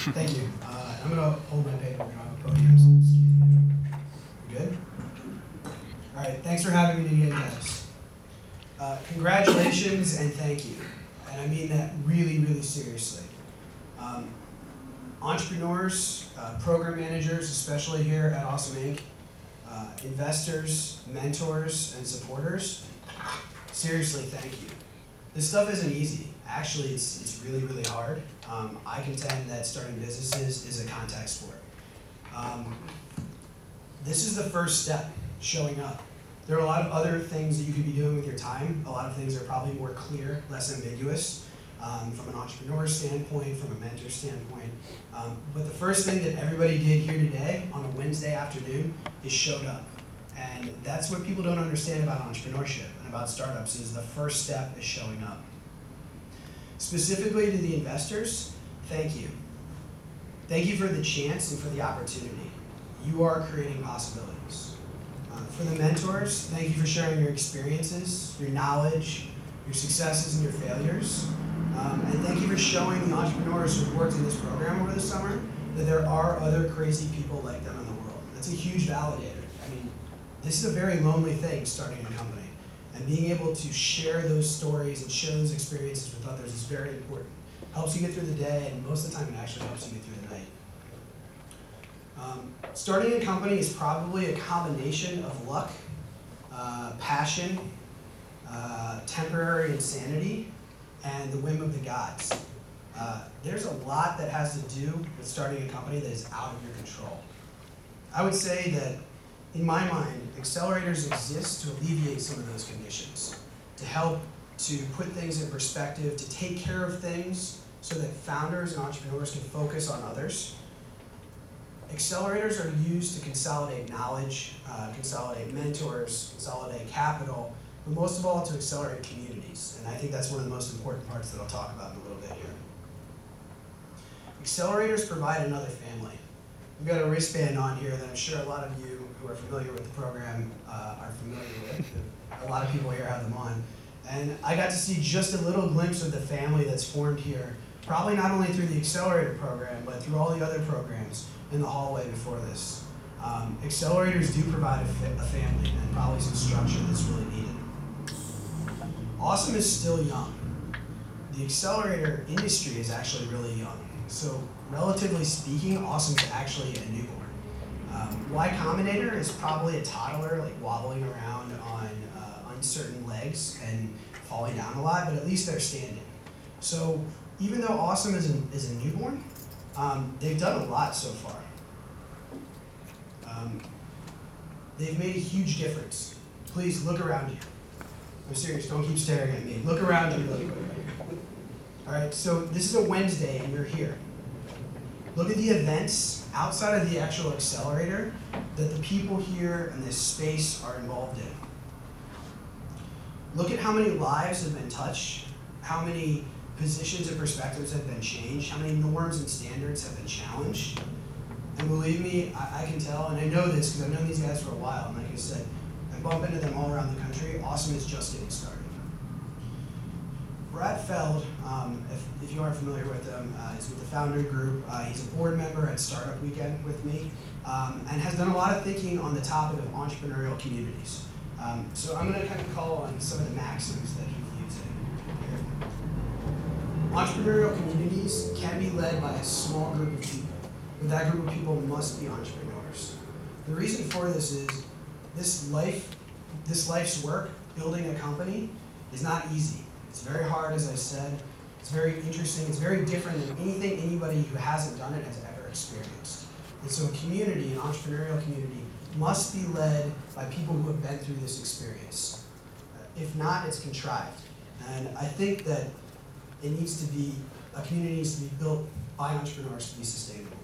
Thank you. I'm going to hold my paper on the podium. So excuse me. Good? All right. Thanks for having me today, guys. Congratulations and thank you. And I mean that really, really seriously. Entrepreneurs, program managers, especially here at Awesome Inc., investors, mentors, and supporters, seriously, thank you. This stuff isn't easy. Actually, it's really, really hard. I contend that starting businesses is a contact sport. This is the first step, showing up. There are a lot of other things that you could be doing with your time. A lot of things are probably more clear, less ambiguous, from an entrepreneur standpoint, from a mentor standpoint. But the first thing that everybody did here today on a Wednesday afternoon is showed up. And that's what people don't understand about entrepreneurship and about startups is the first step is showing up. Specifically to the investors, thank you. Thank you for the chance and for the opportunity. You are creating possibilities. For the mentors, thank you for sharing your experiences, your knowledge, your successes and your failures. And thank you for showing the entrepreneurs who've worked in this program over the summer that there are other crazy people like them in the world. That's a huge validator. I mean, this is a very lonely thing, starting a company. And being able to share those stories and share those experiences with others is very important. Helps you get through the day, and most of the time it actually helps you get through the night. Starting a company is probably a combination of luck, passion, temporary insanity, and the whim of the gods. There's a lot that has to do with starting a company that is out of your control. I would say that, in my mind, accelerators exist to alleviate some of those conditions, to help to put things in perspective, to take care of things so that founders and entrepreneurs can focus on others. Accelerators are used to consolidate knowledge, consolidate mentors, consolidate capital, but most of all to accelerate communities. And I think that's one of the most important parts that I'll talk about in a little bit here. Accelerators provide another family. We've got a wristband on here that I'm sure a lot of you who are familiar with the program are familiar with. A lot of people here have them on. And I got to see just a little glimpse of the family that's formed here, probably not only through the accelerator program, but through all the other programs in the hallway before this. Accelerators do provide a family and probably some structure that's really needed. Awesome is still young. The accelerator industry is actually really young. So relatively speaking, Awesome's actually a newborn. Y Combinator is probably a toddler, like wobbling around on uncertain legs and falling down a lot, but at least they're standing. So even though Awesome is a newborn, they've done a lot so far. They've made a huge difference. Please look around you. I'm serious, don't keep staring at me. Look around you really quick. All right, so this is a Wednesday and you're here. Look at the events outside of the actual accelerator that the people here in this space are involved in. Look at how many lives have been touched, how many positions and perspectives have been changed, how many norms and standards have been challenged. And believe me, I can tell, and I know this because I've known these guys for a while, and like I said, I bump into them all around the country. Awesome is just getting started. Brad Feld, if you aren't familiar with him, is with the founder group. He's a board member at Startup Weekend with me, and has done a lot of thinking on the topic of entrepreneurial communities. So I'm going to kind of call on some of the maxims that he's using here. Entrepreneurial communities can be led by a small group of people, but that group of people must be entrepreneurs. The reason for this is this life's work, building a company, is not easy. It's very hard, as I said. It's very interesting. It's very different than anything anybody who hasn't done it has ever experienced. And so a community, an entrepreneurial community, must be led by people who have been through this experience. If not, it's contrived. And I think that a community needs to be built by entrepreneurs to be sustainable.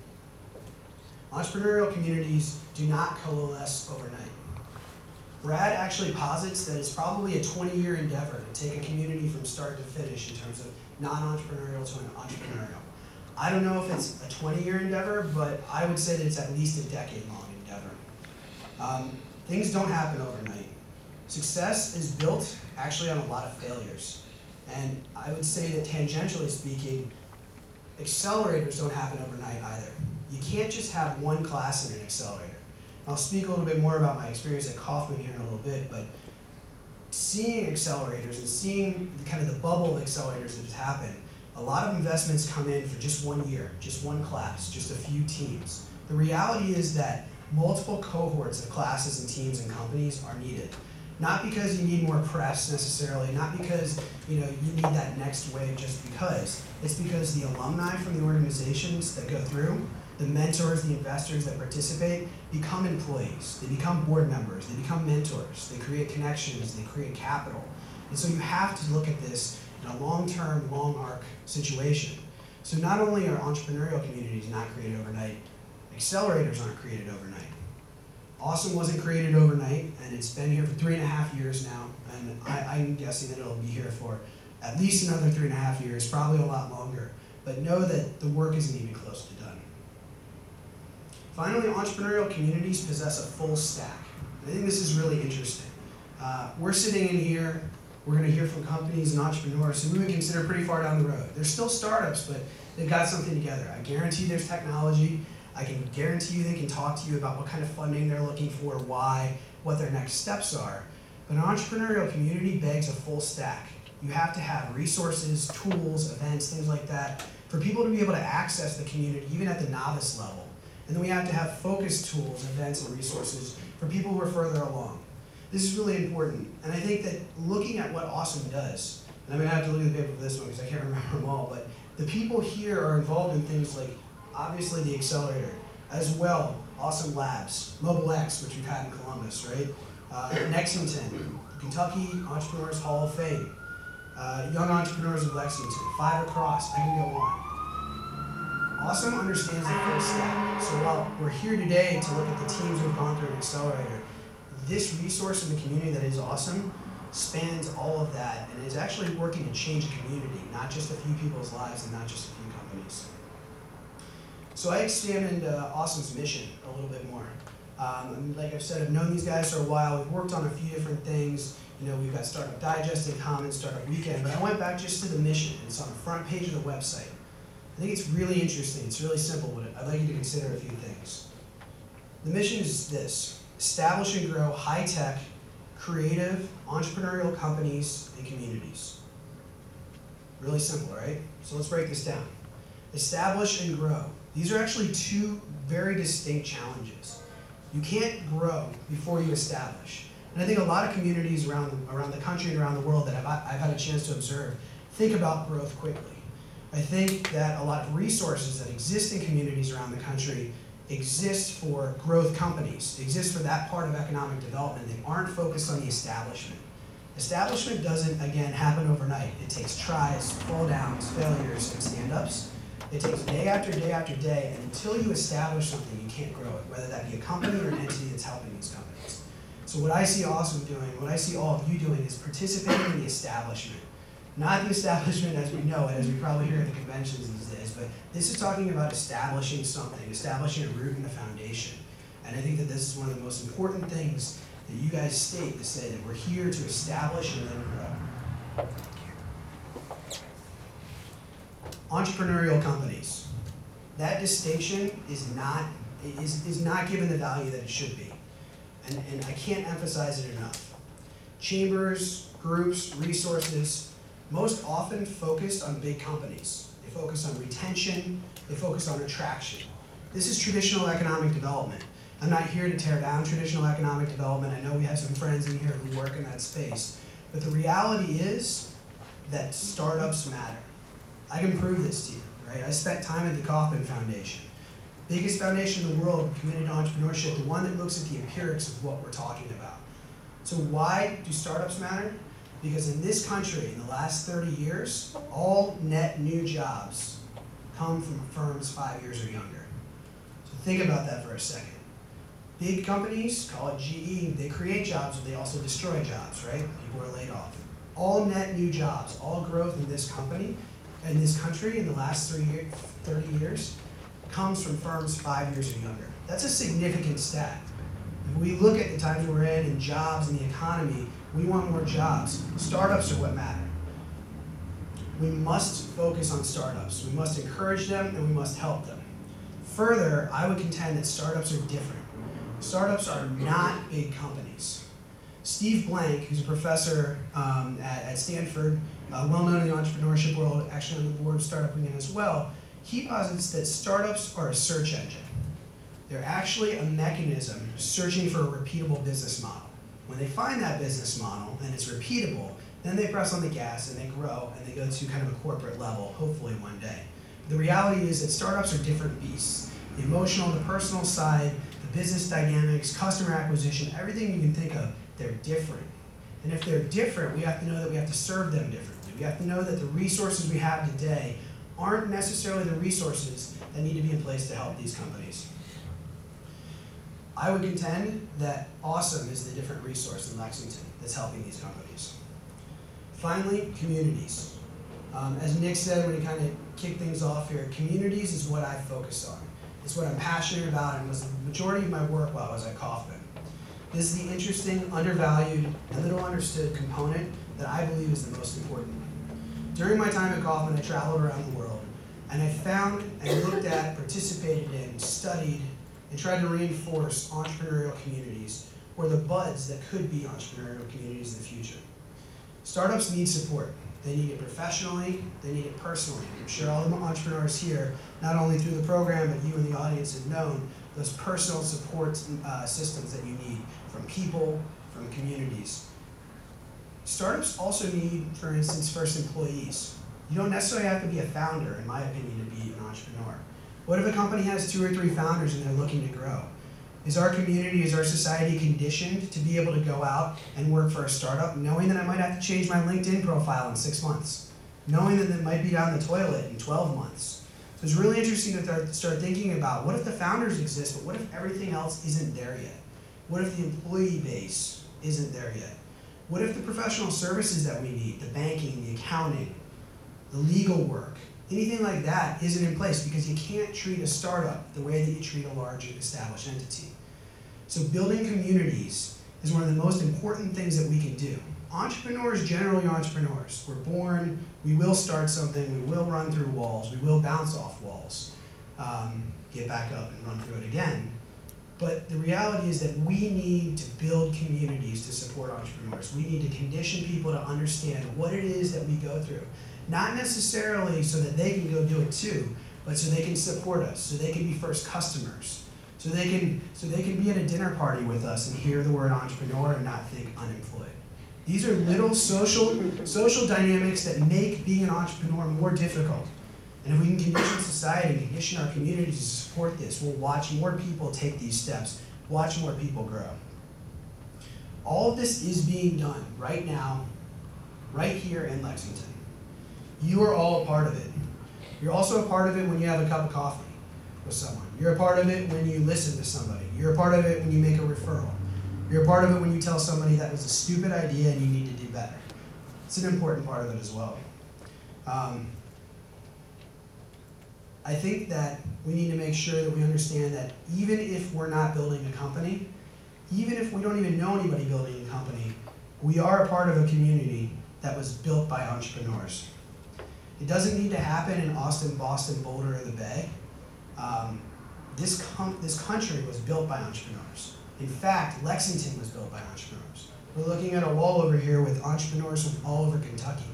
Entrepreneurial communities do not coalesce overnight. Brad actually posits that it's probably a 20-year endeavor to take a community from start to finish in terms of non-entrepreneurial to an entrepreneurial. I don't know if it's a 20-year endeavor, but I would say that it's at least a decade-long endeavor. Things don't happen overnight. Success is built actually on a lot of failures. And I would say that tangentially speaking, Accelerators don't happen overnight either. You can't just have one class in an accelerator. I'll speak a little bit more about my experience at Kauffman here in a little bit, but seeing accelerators and seeing kind of the bubble of accelerators that has happened, a lot of investments come in for just 1 year, just one class, just a few teams. The reality is that multiple cohorts of classes and teams and companies are needed. Not because you need more press necessarily, not because you need that next wave just because. It's because the alumni from the organizations that go through, the mentors, the investors that participate, become employees. They become board members. They become mentors. They create connections. They create capital. And so you have to look at this in a long-term, long arc situation. So not only are entrepreneurial communities not created overnight, accelerators aren't created overnight. Awesome wasn't created overnight, and it's been here for 3.5 years now, and I'm guessing that it'll be here for at least another 3.5 years, probably a lot longer. But know that the work isn't even close to done. Finally, entrepreneurial communities possess a full stack. I think this is really interesting. We're sitting in here, we're going to hear from companies and entrepreneurs who we would consider pretty far down the road. They're still startups, but they've got something together. I guarantee there's technology. I can guarantee you they can talk to you about what kind of funding they're looking for, why, what their next steps are. But an entrepreneurial community begs a full stack. You have to have resources, tools, events, things like that, for people to be able to access the community, even at the novice level. And then we have to have focused tools, events, and resources for people who are further along. This is really important. And I think that looking at what Awesome does, and I'm going to have to look at the paper for this one because I can't remember them all, but the people here are involved in things like obviously the accelerator, as well, Awesome Labs, Mobile X, which we've had in Columbus, right? Lexington, Kentucky Entrepreneurs Hall of Fame, Young Entrepreneurs of Lexington, Five Across, I can go on. Awesome understands the full stack. So while we're here today to look at the teams who've gone through an accelerator, this resource in the community that is Awesome spans all of that and is actually working to change a community, not just a few people's lives and not just a few companies. So I examined Awesome's mission a little bit more. Like I've said, I've known these guys for a while. We've worked on a few different things. We've got Startup Digest in common, Startup Weekend, but I went back just to the mission. It's on the front page of the website. I think it's really interesting. It's really simple, but I'd like you to consider a few things. The mission is this: establish and grow high-tech, creative, entrepreneurial companies and communities. Really simple, right? So let's break this down. Establish and grow. These are actually two very distinct challenges. You can't grow before you establish. And I think a lot of communities around the country and around the world that I've had a chance to observe think about growth quickly. I think that a lot of resources that exist in communities around the country exist for growth companies, exist for that part of economic development. They aren't focused on the establishment. Establishment doesn't, again, happen overnight. It takes tries, fall downs, failures, and stand-ups. It takes day after day after day, and until you establish something, you can't grow it, whether that be a company or an entity that's helping these companies. So what I see Awesome doing, what I see all of you doing, is participating in the establishment. Not the establishment as we know it, as we probably hear at the conventions these days, but this is talking about establishing something, establishing a root and a foundation. And I think that this is one of the most important things that you guys state, to say that we're here to establish and then grow. Entrepreneurial companies. That distinction is not given the value that it should be. And I can't emphasize it enough. Chambers, groups, resources, most often focused on big companies. They focus on retention, they focus on attraction. This is traditional economic development. I'm not here to tear down traditional economic development. I know we have some friends in here who work in that space. But the reality is that startups matter. I can prove this to you, right? I spent time at the Kauffman Foundation. Biggest foundation in the world committed to entrepreneurship, the one that looks at the empirics of what we're talking about. So why do startups matter? Because in this country, in the last 30 years, all net new jobs come from firms 5 years or younger. So think about that for a second. Big companies, call it GE, they create jobs, but they also destroy jobs, right? People are laid off. All net new jobs, all growth in this company, in this country in the last 30 years, comes from firms 5 years or younger. That's a significant stat. If we look at the times we're in and jobs and the economy, we want more jobs. Startups are what matter. We must focus on startups. We must encourage them and we must help them. Further, I would contend that startups are different. Startups are not big companies. Steve Blank, who's a professor at Stanford, well known in the entrepreneurship world, actually on the board of Startup Weekend as well, he posits that startups are a search engine. They're actually a mechanism searching for a repeatable business model. When they find that business model and it's repeatable, then they press on the gas and they grow and they go to kind of a corporate level, hopefully one day. The reality is that startups are different beasts. The emotional, the personal side, the business dynamics, customer acquisition, everything you can think of, they're different. And if they're different, we have to know that we have to serve them differently. We have to know that the resources we have today aren't necessarily the resources that need to be in place to help these companies. I would contend that Awesome is the different resource in Lexington that's helping these companies. Finally, communities. As Nick said when he kind of kicked things off here, communities is what I focused on. It's what I'm passionate about and was the majority of my work while I was at Kauffman. This is the interesting, undervalued, and little understood component that I believe is the most important. During my time at Kauffman, I traveled around the world, and I found and looked at, participated in, studied, and tried to reinforce entrepreneurial communities, or the buds that could be entrepreneurial communities in the future. Startups need support. They need it professionally, they need it personally. I'm sure all the entrepreneurs here, not only through the program, but you in the audience have known those personal support systems that you need from people, from communities. Startups also need, for instance, first employees. You don't necessarily have to be a founder, in my opinion, to be an entrepreneur. What if a company has 2 or 3 founders and they're looking to grow? Is our community, is our society conditioned to be able to go out and work for a startup, knowing that I might have to change my LinkedIn profile in 6 months, knowing that it might be down the toilet in 12 months? So it's really interesting to start thinking about, what if the founders exist, but what if everything else isn't there yet? What if the employee base isn't there yet? What if the professional services that we need, the banking, the accounting, the legal work, anything like that isn't in place, because you can't treat a startup the way that you treat a large established entity. So building communities is one of the most important things that we can do. Entrepreneurs, generally entrepreneurs, we're born, we will start something, we will run through walls, we will bounce off walls, get back up and run through it again. But the reality is that we need to build communities to support entrepreneurs. We need to condition people to understand what it is that we go through. Not necessarily so that they can go do it too, but so they can support us, so they can be first customers, so they can be at a dinner party with us and hear the word entrepreneur and not think unemployed. These are little social dynamics that make being an entrepreneur more difficult. And if we can condition society, condition our communities to support this, we'll watch more people take these steps, watch more people grow. All of this is being done right now, right here in Lexington. You are all a part of it. You're also a part of it when you have a cup of coffee with someone. You're a part of it when you listen to somebody. You're a part of it when you make a referral. You're a part of it when you tell somebody that was a stupid idea and you need to do better. It's an important part of it as well. I think that we need to make sure that we understand that even if we're not building a company, even if we don't even know anybody building a company, we are a part of a community that was built by entrepreneurs. It doesn't need to happen in Austin, Boston, Boulder, or the Bay. This country was built by entrepreneurs. In fact, Lexington was built by entrepreneurs. We're looking at a wall over here with entrepreneurs from all over Kentucky.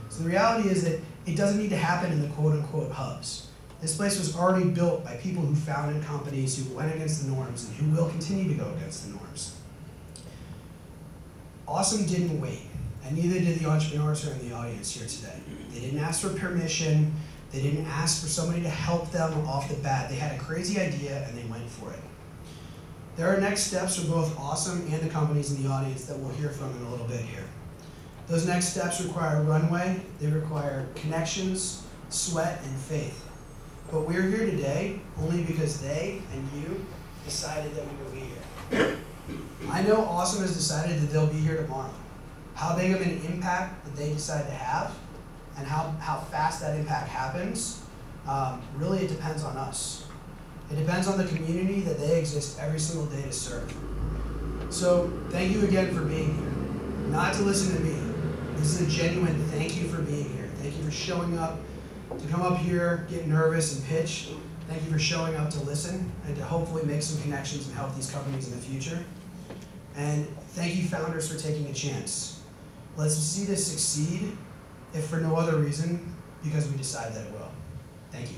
So the reality is that it doesn't need to happen in the quote-unquote hubs. This place was already built by people who founded companies, who went against the norms, and who will continue to go against the norms. Awesome didn't wait, and neither did the entrepreneurs who are in the audience here today. They didn't ask for permission. They didn't ask for somebody to help them off the bat. They had a crazy idea, and they went for it. There are next steps for both Awesome and the companies in the audience that we'll hear from in a little bit here. Those next steps require runway. They require connections, sweat, and faith. But we're here today only because they and you decided that we would be here. I know Awesome has decided that they'll be here tomorrow. How big of an impact that they decide to have and how fast that impact happens, really it depends on us. It depends on the community that they exist every single day to serve. So thank you again for being here. Not to listen to me. This is a genuine thank you for being here. Thank you for showing up to come up here, get nervous and pitch. Thank you for showing up to listen and to hopefully make some connections and help these companies in the future. And thank you, founders, for taking a chance. Let's see this succeed, if for no other reason, because we decide that it will. Thank you.